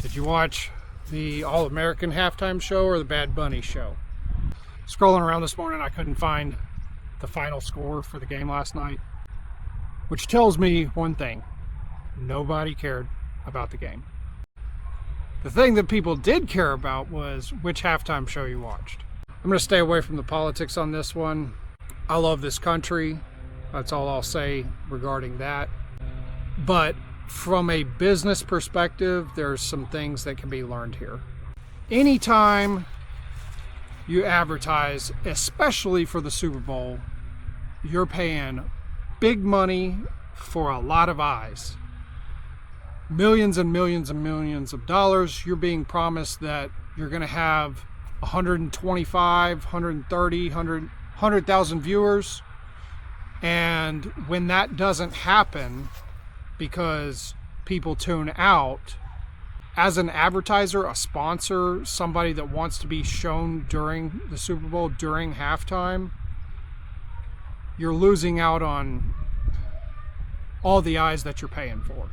Did you watch the All-American halftime show or the Bad Bunny show? Scrolling around this morning, I couldn't find the final score for the game last night, which tells me one thing: nobody cared about the game. The thing that people did care about was which halftime show you watched. I'm going to stay away from the politics on this one. I love this country. That's all I'll say regarding that. But from a business perspective, there's some things that can be learned here. Anytime you advertise, especially for the Super Bowl, you're paying big money for a lot of eyes. Millions and millions and millions of dollars. You're being promised that you're going to have 125, 130, 100,000 viewers. And when that doesn't happen, because people tune out, as an advertiser, a sponsor, somebody that wants to be shown during the Super Bowl, during halftime, you're losing out on all the eyes that you're paying for.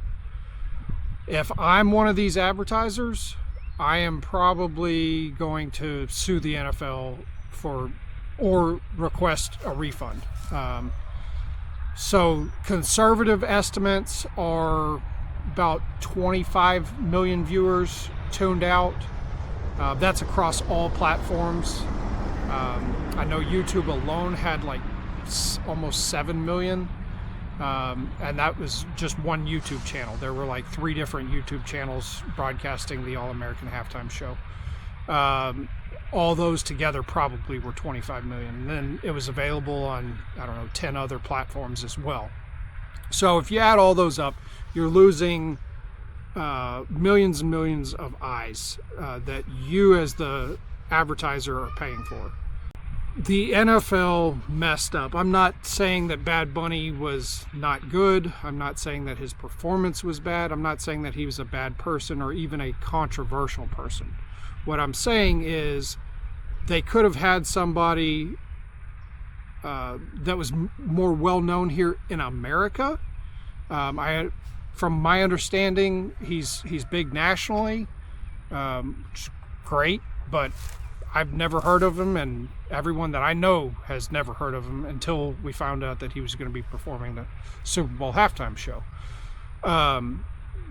If I'm one of these advertisers, I am probably going to sue the NFL or request a refund. So conservative estimates are about 25 million viewers tuned out. That's across all platforms. I know YouTube alone had like almost 7 million. And that was just one YouTube channel. There were like 3 different YouTube channels broadcasting the All-American halftime show. All those together probably were 25 million. And then it was available on, 10 other platforms as well. So if you add all those up, you're losing millions and millions of eyes that you as the advertiser are paying for. The NFL messed up. I'm not saying that Bad Bunny was not good. I'm not saying that his performance was bad. I'm not saying that he was a bad person or even a controversial person. What I'm saying is they could have had somebody that was more well-known here in America. From my understanding, he's big nationally. Great, but I've never heard of him, and everyone that I know has never heard of him until we found out that he was going to be performing the Super Bowl halftime show.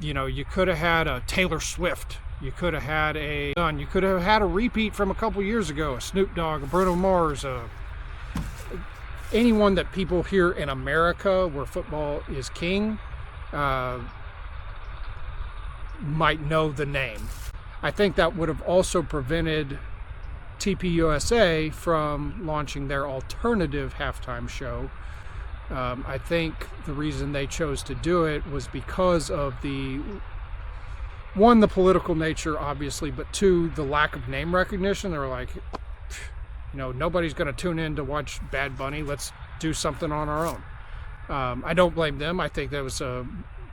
You could have had a Taylor Swift. You could have had a repeat from a couple years ago, a Snoop Dogg, a Bruno Mars, anyone that people here in America, where football is king, might know the name. I think that would have also prevented TPUSA from launching their alternative halftime show. I think the reason they chose to do it was because of the political nature, obviously, but 2, the lack of name recognition. They were like, nobody's going to tune in to watch Bad Bunny. Let's do something on our own. I don't blame them. I think that was a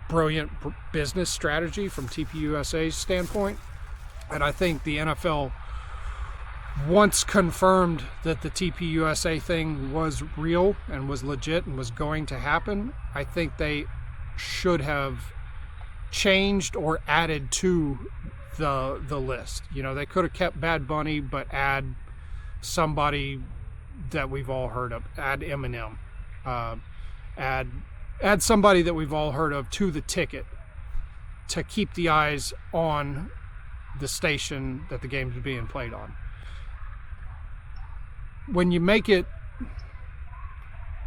brilliant business strategy from TPUSA's standpoint. And I think the NFL, once confirmed that the TPUSA thing was real and was legit and was going to happen, I think they should have changed or added to the list. They could have kept Bad Bunny, but add somebody that we've all heard of. Add Eminem. Add somebody that we've all heard of to the ticket to keep the eyes on the station that the game's being played on. When you make it,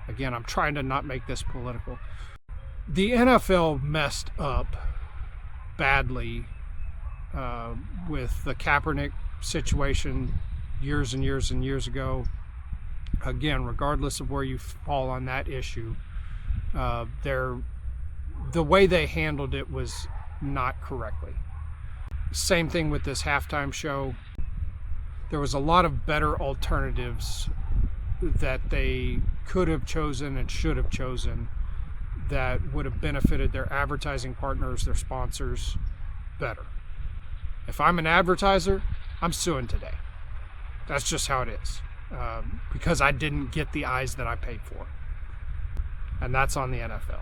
again, I'm trying to not make this political. The NFL messed up badly with the Kaepernick situation years and years and years ago. Again, regardless of where you fall on that issue, the way they handled it was not correctly. Same thing with this halftime show. There was a lot of better alternatives that they could have chosen and should have chosen that would have benefited their advertising partners, their sponsors, better. If I'm an advertiser, I'm suing today. That's just how it is. Because I didn't get the eyes that I paid for. And that's on the NFL.